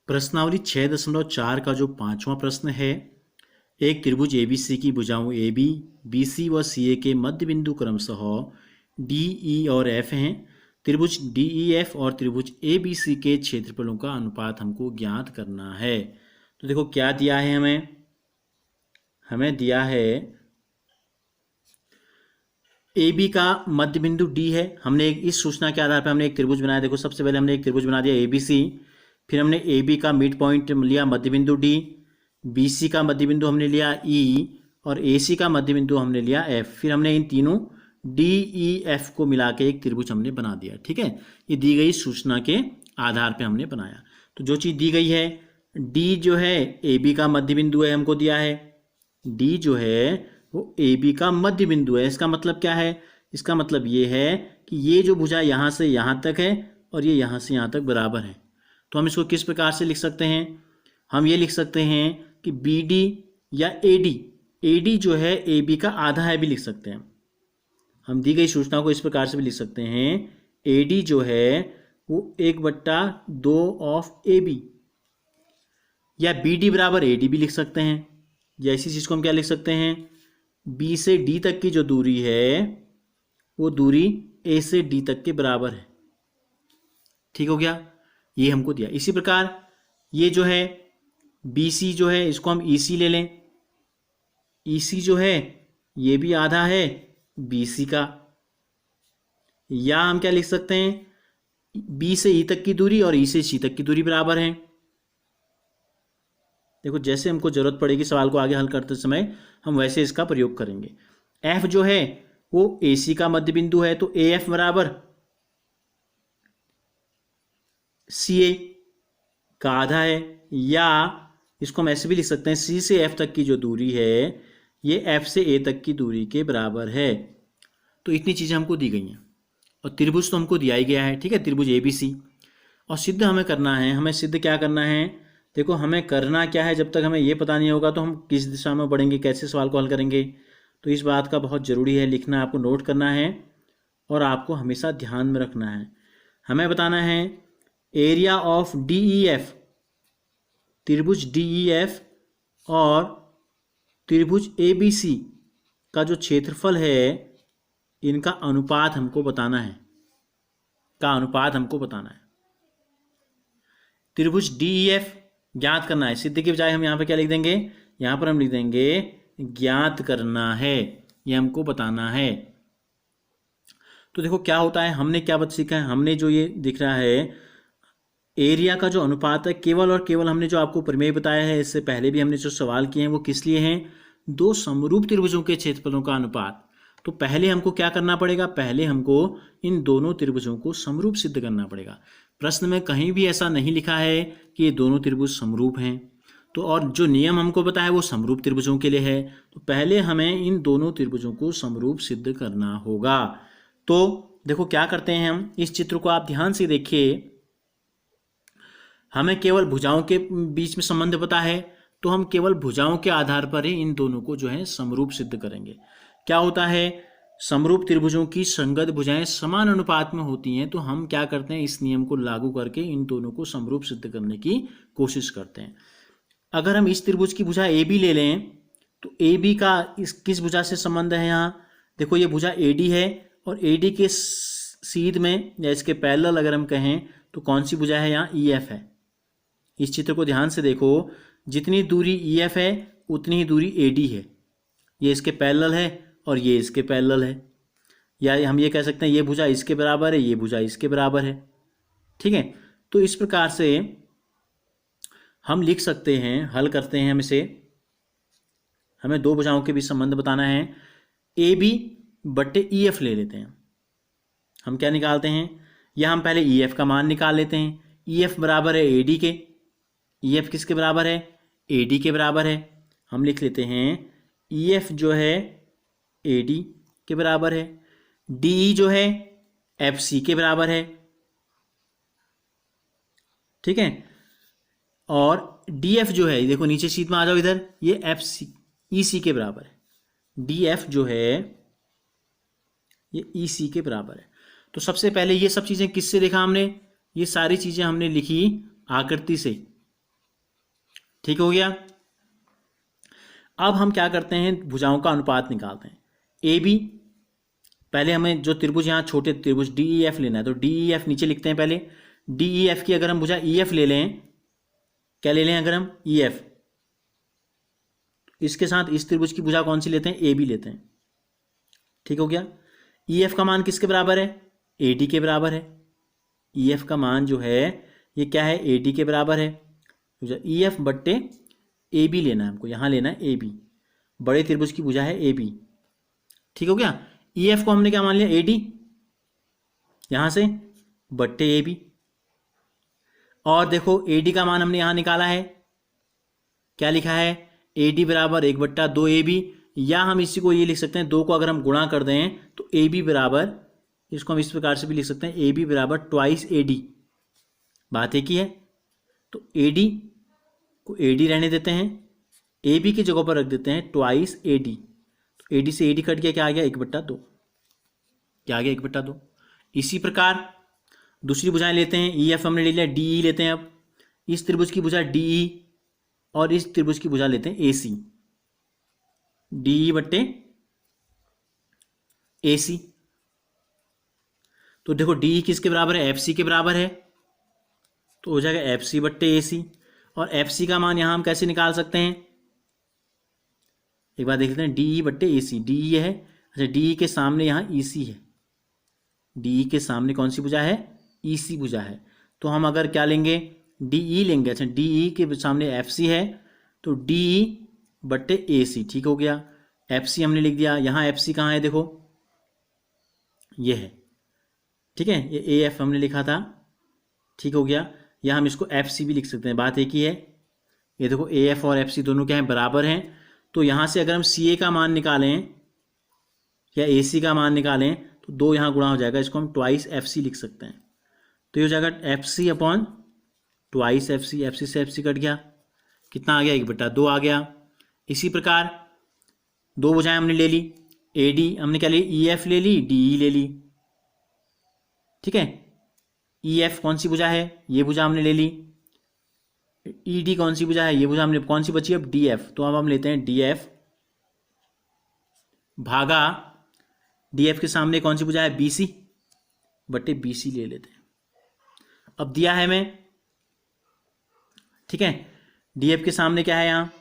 प्रश्नावली 6.4 का जो 5वां प्रश्न है, एक त्रिभुज एबीसी की भुजाओं AB, BC व CA के मध्य बिंदु क्रमशः DE और F हैं। त्रिभुज DEF और त्रिभुज ABC के क्षेत्रफलों का अनुपात हमको ज्ञात करना है। तो देखो क्या दिया है हमें दिया है AB का मध्य बिंदु D है। हमने इस सूचना के आधार पर हमने एक त्रिभुज बनाया। देखो सबसे पहले हमने एक त्रिभुज बना दिया ABC, फिर हमने AB का मिड पॉइंट लिया मध्य बिंदु D, BC का मध्य बिंदु हमने लिया E और AC का मध्य बिंदु हमने लिया F। फिर हमने इन तीनों DEF को मिला के एक त्रिभुज हमने बना दिया। ठीक है, ये दी गई सूचना के आधार पर हमने बनाया। तो जो चीज़ दी गई है, D जो है AB का मध्य बिंदु है, हमको दिया है D जो है वो AB का मध्य बिंदु है। इसका मतलब क्या है? इसका मतलब ये है कि ये जो भुजा यहाँ से यहाँ तक है और ये यहाँ से यहाँ तक बराबर है। तो हम इसको किस प्रकार से लिख सकते हैं? हम ये लिख सकते हैं कि BD या AD जो है AB का आधा है भी लिख सकते हैं। हम दी गई सूचना को इस प्रकार से भी लिख सकते हैं, AD जो है वो 1/2 ऑफ AB, या BD बराबर AD भी लिख सकते हैं। या इसी चीज़ को हम क्या लिख सकते हैं, B से D तक की जो दूरी है वो दूरी A से D तक के बराबर है। ठीक हो गया, ये हमको दिया। इसी प्रकार ये जो है BC जो है इसको हम EC ले लें। EC जो है ये भी आधा है BC का। या हम क्या लिख सकते हैं, B से E तक की दूरी और E से C तक की दूरी बराबर है। देखो जैसे हमको जरूरत पड़ेगी सवाल को आगे हल करते समय हम वैसे इसका प्रयोग करेंगे। F जो है वो AC का मध्य बिंदु है, तो AF बराबर CA का आधा है। या इसको हम ऐसे भी लिख सकते हैं, C से F तक की जो दूरी है ये F से A तक की दूरी के बराबर है। तो इतनी चीज़ें हमको दी गई हैं और त्रिभुज तो हमको दिया ही गया है। ठीक है, त्रिभुज ABC। और सिद्ध हमें करना है। हमें सिद्ध क्या करना है? देखो हमें करना क्या है, जब तक हमें ये पता नहीं होगा तो हम किस दिशा में बढ़ेंगे, कैसे सवाल को हल करेंगे। तो इस बात का बहुत ज़रूरी है, लिखना, आपको नोट करना है और आपको हमेशा ध्यान में रखना है। हमें बताना है एरिया ऑफ DEF, त्रिभुज DEF और त्रिभुज ABC का जो क्षेत्रफल है इनका अनुपात हमको बताना है, त्रिभुज DEF ज्ञात करना है। सिद्ध के बजाय हम यहाँ पे क्या लिख देंगे, यहाँ पर हम लिख देंगे ज्ञात करना है, ये हमको बताना है। तो देखो क्या होता है, हमने क्या बात सीखा है, हमने जो ये दिख रहा है एरिया का जो अनुपात है, केवल और केवल हमने जो आपको प्रमेय बताया है, इससे पहले भी हमने जो सवाल किए हैं वो किस लिए हैं, दो समरूप त्रिभुजों के क्षेत्रफलों का अनुपात। तो पहले हमको क्या करना पड़ेगा, पहले हमको इन दोनों त्रिभुजों को समरूप सिद्ध करना पड़ेगा। प्रश्न में कहीं भी ऐसा नहीं लिखा है कि ये दोनों त्रिभुज समरूप हैं। तो और जो नियम हमको पता है वो समरूप त्रिभुजों के लिए है। तो पहले हमें इन दोनों त्रिभुजों को समरूप सिद्ध करना होगा। तो देखो क्या करते हैं हम, इस चित्र को आप ध्यान से देखिए। हमें केवल भुजाओं के बीच में संबंध पता है, तो हम केवल भुजाओं के आधार पर ही इन दोनों को जो है समरूप सिद्ध करेंगे। क्या होता है, समरूप त्रिभुजों की संगत भुजाएं समान अनुपात में होती हैं, तो हम क्या करते हैं, इस नियम को लागू करके इन दोनों को समरूप सिद्ध करने की कोशिश करते हैं। अगर हम इस त्रिभुज की भुजा AB ले लें तो AB का इस किस भुजा से संबंध है, यहाँ देखो ये भुजा AD है और AD के सीध में या इसके पैरेलल अगर हम कहें तो कौन सी भुजा है, यहाँ EF है। इस चित्र को ध्यान से देखो, जितनी दूरी EF है उतनी ही दूरी AD है। ये इसके पैरेलल है और ये इसके पैरेलल है, या हम ये कह सकते हैं ये भुजा इसके बराबर है, ये भुजा इसके बराबर है। ठीक है, तो इस प्रकार से हम लिख सकते हैं, हल करते हैं हम इसे। हमें दो भुजाओं के बीच संबंध बताना है, AB बट्टे EF ले लेते हैं। हम क्या निकालते हैं, या हम पहले EF का मान निकाल लेते हैं। EF बराबर है AD के। EF किसके बराबर है, AD के बराबर है। हम लिख लेते हैं EF जो है AD के बराबर है, DE जो है FC के बराबर है। ठीक है, और DF जो है, देखो नीचे शीट में आ जाओ इधर, ये EC के बराबर है। DF जो है ये EC के बराबर है। तो सबसे पहले ये सब चीज़ें किससे लिखा हमने, ये सारी चीज़ें हमने लिखी आकृति से। ठीक हो गया। अब हम क्या करते हैं, भुजाओं का अनुपात निकालते हैं। ए बी, पहले हमें जो त्रिभुज यहाँ छोटे त्रिभुज डी ई एफ लेना है, तो डी ई एफ नीचे लिखते हैं पहले। डी ई एफ की अगर हम भुजा ई एफ ले लें, क्या ले लें अगर हम ई एफ, इसके साथ इस त्रिभुज की भुजा कौन सी लेते हैं, ए बी लेते हैं। ठीक हो गया। ई एफ का मान किसके बराबर है, ए डी के बराबर है। ई एफ का मान जो है ये क्या है, ए डी के बराबर है। ई एफ बट्टे ए बी लेना है हमको, यहाँ लेना है ए बी, बड़े त्रिभुज की भुजा है ए बी। ठीक हो गया। ई एफ को हमने क्या मान लिया, ए डी, यहाँ से बट्टे ए बी। और देखो ए डी का मान हमने यहाँ निकाला है, क्या लिखा है, ए डी बराबर 1/2 ए बी, या हम इसी को ये लिख सकते हैं, 2 को अगर हम गुणा कर दें तो ए बी बराबर, इसको हम इस प्रकार से भी लिख सकते हैं, ए बी बराबर ट्वाइस ए डी। बात एक ही है। तो ए डी को ए डी रहने देते हैं, ए बी की जगह पर रख देते हैं ट्वाइस ए डी। तो ए डी से ए डी कट गया, क्या आ गया 1/2, क्या आ गया 1/2। इसी प्रकार दूसरी भुजाएं लेते हैं, ई एफ हमने ले लिया, डी ई लेते हैं। अब इस त्रिभुज की भुजा डी ई और इस त्रिभुज की भुजा लेते हैं ए सी, डी ई बट्टे ए सी। तो देखो डी ई किसके बराबर है, एफ सी के बराबर है, तो हो जाएगा एफ सी बट्टे ए सी। और एफ सी का मान यहां हम कैसे निकाल सकते हैं, एक बार देख लेते हैं, डी ई बट्टे ए सी, डी ई है, अच्छा डी ई के सामने यहाँ ई सी है, डी ई के सामने कौन सी भुजा है, ई सी भुजा है। तो हम अगर क्या लेंगे, डी ई लेंगे, अच्छा डी ई के सामने एफ सी है, तो डी ई बट्टे ए सी। ठीक हो गया। एफ सी हमने लिख दिया, यहाँ एफ सी कहाँ है, देखो ये है, ठीक है, ये ए एफ हमने लिखा था। ठीक हो गया। या हम इसको एफ सी भी लिख सकते हैं, बात एक ही है। ये देखो ए एफ और एफ सी दोनों क्या हैं, बराबर हैं। तो यहाँ से अगर हम सी ए का मान निकालें या ए सी का मान निकालें तो 2 यहाँ गुणा हो जाएगा, इसको हम ट्वाइस एफ सी लिख सकते हैं। तो ये हो जाएगा F C upon twice F C, F C से एफ सी कट गया, कितना आ गया 1/2 आ गया। इसी प्रकार 2 भुजाएं हमने ले ली, ए डी हमने क्या ली, ई एफ ले ली, डी ई ले ली। ठीक है, ई एफ कौन सी भुजा है, ये भुजा हमने ले ली। ई डी कौन सी भुजा है, ये भुजा हमने, कौन सी बची अब, डी एफ। तो अब हम लेते हैं डी एफ भागा, डी एफ के सामने कौन सी भुजा है, बी सी बट्टे बी सी ले लेते हैं। अब दिया है हमें, ठीक है, डी एफ के सामने क्या है, यहाँ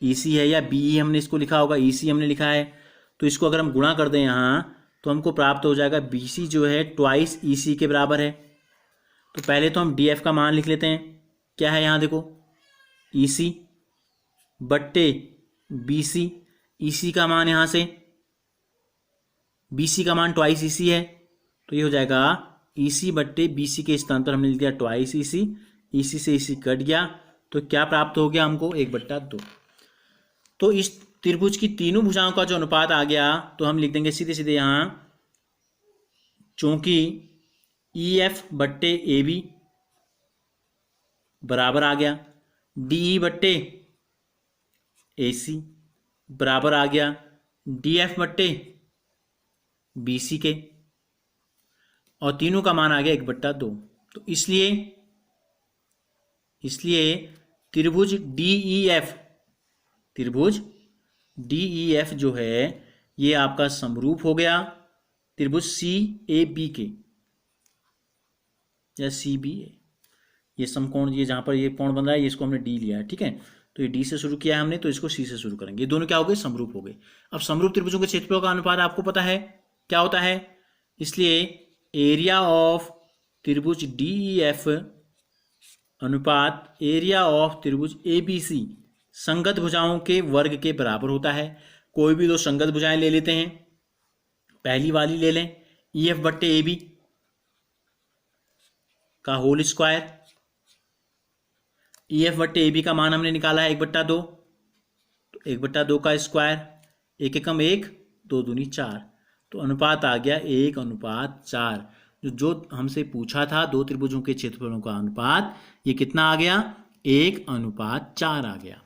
ई सी है, या बी ई हमने इसको लिखा होगा, ई सी हमने लिखा है। तो इसको अगर हम गुणा कर दें यहाँ, तो हमको प्राप्त हो जाएगा बी सी जो है ट्वाइस ई सी के बराबर है। तो पहले तो हम डी एफ का मान लिख लेते हैं, क्या है यहाँ देखो, ई सी बट्टे बी सी। ई सी का मान यहाँ से, बी सी का मान ट्वाइस ई सी है, तो ये हो जाएगा ई सी बट्टे बी सी के स्थान पर हमने लिख दिया ट्वाइस ई सी। ई सी से ई सी कट गया, तो क्या प्राप्त हो गया हमको, 1/2। तो इस त्रिभुज की तीनों भुजाओं का जो अनुपात आ गया, तो हम लिख देंगे सीधे सीधे यहाँ, चूंकि ई एफ बट्टे ए बी बराबर आ गया डी ई बट्टे ए सी बराबर आ गया डी एफ बट्टे बी सी के, और तीनों का मान आ गया 1/2। तो इसलिए त्रिभुज डी ई एफ, त्रिभुज डी ई एफ जो है ये आपका समरूप हो गया त्रिभुज सी ए बी के, या सी बी ए। ये समकोण, ये जहाँ पर ये कोण बन रहा है, ये इसको हमने डी लिया है, ठीक है। तो ये डी से शुरू किया है हमने, तो इसको सी से शुरू करेंगे। ये दोनों क्या हो गए, समरूप हो गए। अब समरूप त्रिभुजों के क्षेत्रफलों का अनुपात आपको पता है क्या होता है, इसलिए एरिया ऑफ त्रिभुज डी ई एफ अनुपात एरिया ऑफ त्रिभुज ए बी सी संगत भुजाओं के वर्ग के बराबर होता है। कोई भी 2 संगत भुजाएं ले लेते हैं, पहली वाली ले लें ई एफ बट्टे ए बी का होल स्क्वायर। ई एफ बट्टे ए बी का मान हमने निकाला है 1/2, तो 1/2 का स्क्वायर, 1 एकम 1, 2 दूनी 4, तो अनुपात आ गया 1/4। जो हमसे पूछा था 2 त्रिभुजों के क्षेत्रफलों का अनुपात, ये कितना आ गया, 1/4 आ गया।